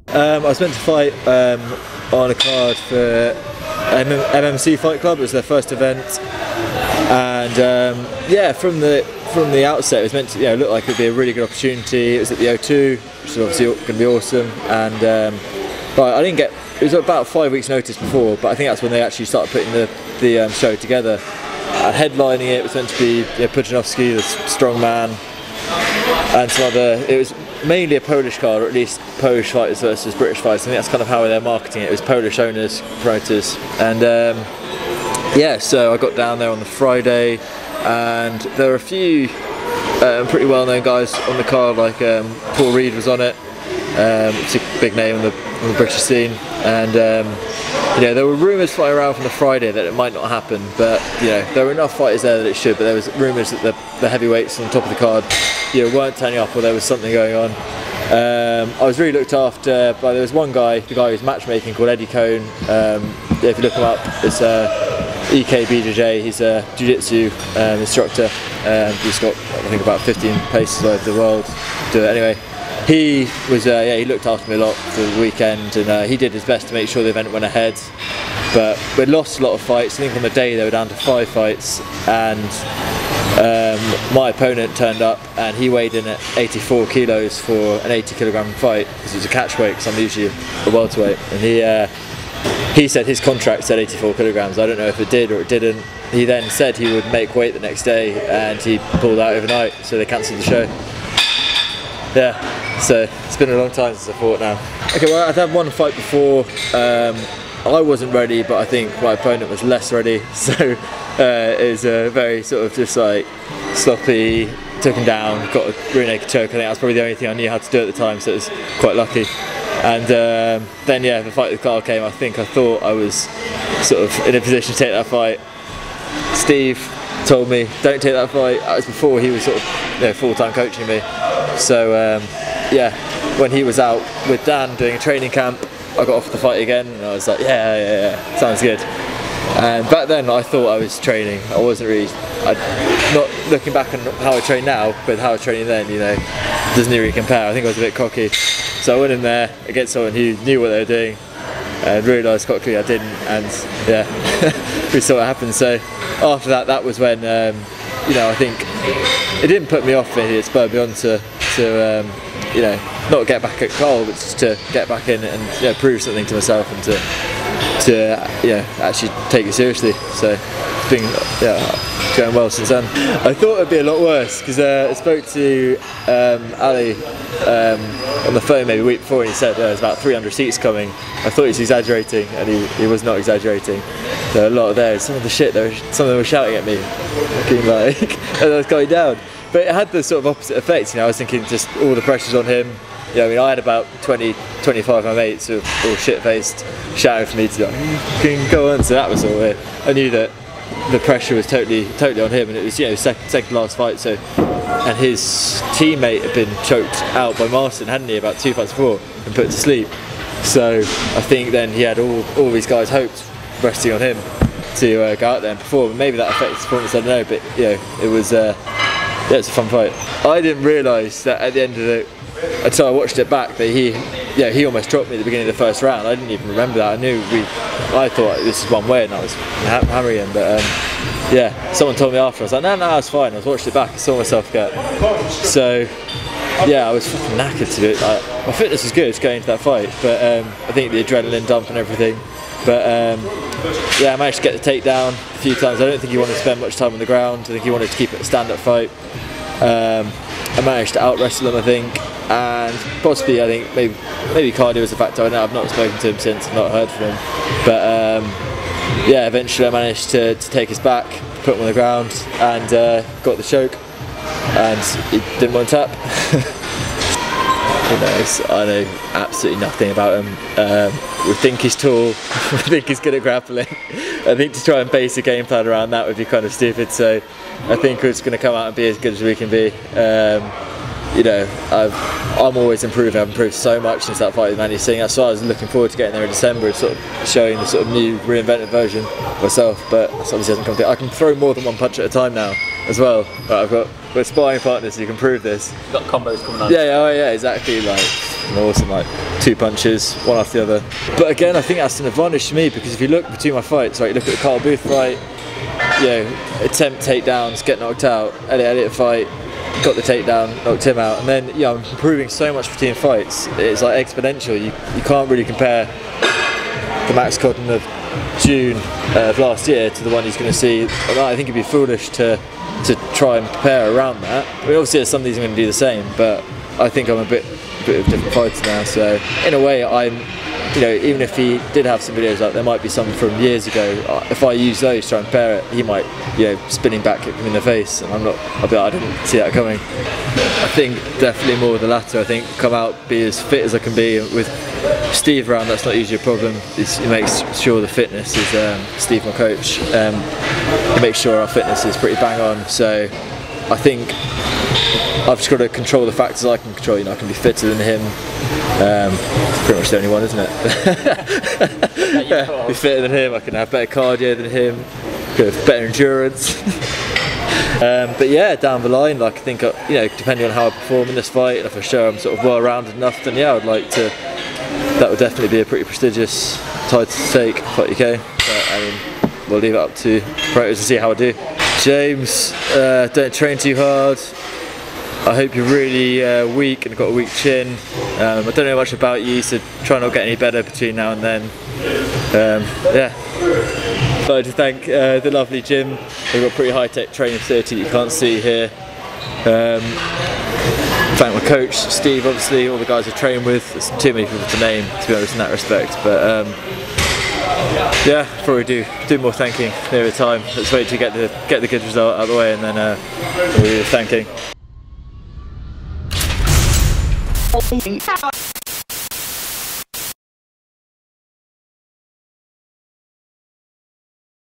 I was meant to fight on a card for MMC Fight Club. It was their first event, and yeah, from the outset, it was meant to look like it would be a really good opportunity. It was at the O2, which is obviously going to be awesome. And but I didn't get. It was about 5 weeks' notice before, but I think that's when they actually started putting the show together. Headlining it was meant to be Pudzianowski, the strong man, and some other. It was mainly a Polish card, or at least Polish fighters versus British fighters. I think that's kind of how they're marketing it. It was Polish owners, promoters, and yeah. So I got down there on the Friday, and there were a few pretty well-known guys on the card, like Paul Reed was on it. It's a big name on the British scene, and there were rumours flying around from the Friday that it might not happen, but there were enough fighters there that it should. But there was rumours that the heavyweights on the top of the card weren't turning up, or there was something going on. I was really looked after by, there was one guy, the guy who's matchmaking, called Eddie Cohn. If you look him up, it's EKBJJ. He's a jiu-jitsu instructor. He's got, I think, about 15 places all over the world do it. Anyway, he was he looked after me a lot for the weekend, and he did his best to make sure the event went ahead. But we'd lost a lot of fights. I think on the day they were down to 5 fights, and my opponent turned up and he weighed in at 84 kilos for an 80 kilogram fight, because it was a catch weight, because I'm usually a welterweight, and he said his contract said 84 kilograms. I don't know if it did or it didn't. He then said he would make weight the next day, and he pulled out overnight, so they cancelled the show. Yeah, so it's been a long time since I fought now. Okay, well, I'd had one fight before. I wasn't ready, but I think my opponent was less ready, so it was a very sort of just like sloppy, took him down, got a rear naked choke. I think that's probably the only thing I knew how to do at the time, so it was quite lucky. And then yeah, the fight with Carl came. I thought I was sort of in a position to take that fight. Steve told me, don't take that fight. That was before he was sort of full-time coaching me. So yeah, when he was out with Dan doing a training camp, I got offered the fight again, and I was like, yeah, sounds good. And back then I thought I was training. I wasn't really, not looking back on how I train now, but how I was training then, doesn't really compare. I think I was a bit cocky. So I went in there against someone who knew what they were doing, and realised quickly I didn't, and yeah, we saw what happened. So after that, that was when, I think it didn't put me off, it spurred me on to not get back at Carl, but just to get back in and prove something to myself, and to actually take it seriously. So it's been going well since then. I thought it'd be a lot worse, because I spoke to Ali on the phone maybe a week before, and he said there's about 300 seats coming. I thought he was exaggerating, and he was not exaggerating. There were a lot of there. Some of the shit, some of them were shouting at me, looking like I was going down. But it had the sort of opposite effect. I was thinking just all the pressure's on him. I had about 20, 25 of my mates who were all shit-faced, shouting for me to like, go on. So that was all it. I knew that the pressure was totally on him, and it was second last fight. So, and his teammate had been choked out by Marston, hadn't he, about 2 fights before, and put to sleep. So I think then he had all these guys' hopes resting on him to go out there and perform. Maybe that affected his performance, I don't know. But it was it's a fun fight. I didn't realise that at the end of until I watched it back, that he almost dropped me at the beginning of the first round. I didn't even remember that. I thought this is one way, and I was hammering him. But yeah, someone told me after. I was like, no, it's fine. I watched it back. I saw myself get. So yeah, I was fucking knackered to do it. My fitness was good going into that fight, but I think the adrenaline dump and everything. But yeah, I managed to get the takedown a few times. I don't think he wanted to spend much time on the ground. I think he wanted to keep it a stand-up fight. I managed to out-wrestle him, I think, and possibly, I think, maybe cardio was a factor. I know I've not spoken to him since, I've not heard from him. But yeah, eventually I managed to take his back, put him on the ground, and got the choke, and he didn't want to tap. Who knows? I know absolutely nothing about him. We think he's tall, we think he's good at grappling. I think to try and base a game plan around that would be kind of stupid, so I think we're just going to come out and be as good as we can be. I'm always improving. I've improved so much since that fight with Manny Singh. That's why I was looking forward to getting there in December and sort of showing the sort of new reinvented version of myself, but that obviously hasn't come to it. I can throw more than one punch at a time now, as well. But we're sparring partners, so you can prove this. You've got combos coming on. Yeah, oh yeah, exactly. Like awesome, like 2 punches, one after the other. But again, I think that's an advantage to me, because if you look between my fights, right, you look at the Carl Booth fight, you know, attempt takedowns, get knocked out. Elliot fight, got the takedown, knocked him out, and then I'm improving so much between fights. It's like exponential. You can't really compare the Max Cotton of June of last year to the one he's going to see. I think it'd be foolish to try and prepare around that. I mean, obviously there's some of these I'm going to do the same, but I think I'm a bit of a different fighter now. So in a way, I'm, you know, even if he did have some videos, like there might be some from years ago, if I use those to try and compare it, he might, you know, spinning back kick him in the face, and I'll be like, I didn't see that coming. I think definitely more of the latter. I think come out, be as fit as I can be. With Steve around, that's not usually a problem. He makes sure the fitness is, Steve, my coach, he makes sure our fitness is pretty bang on. So I think I've just got to control the factors I can control. You know, I can be fitter than him. It's pretty much the only one, isn't it? Yeah, be fitter than him. I can have better cardio than him. Have better endurance. But yeah, down the line, like I think, you know, depending on how I perform in this fight, and if I show I'm sort of well-rounded enough, then yeah, I'd like to. That would definitely be a pretty prestigious title to take, Fight UK. But I mean, we'll leave it up to promoters to see how I do. James, don't train too hard. I hope you're really weak and got a weak chin. I don't know much about you, so try not to get any better between now and then. Yeah. I'd like to thank the lovely gym. They've got a pretty high-tech training facility that you can't see here. Thank my coach, Steve, obviously, all the guys I train with. There's too many people to name, to be honest, in that respect. But yeah, probably do more thanking near the time. Let's wait to get the good result out of the way, and then we'll do the thanking.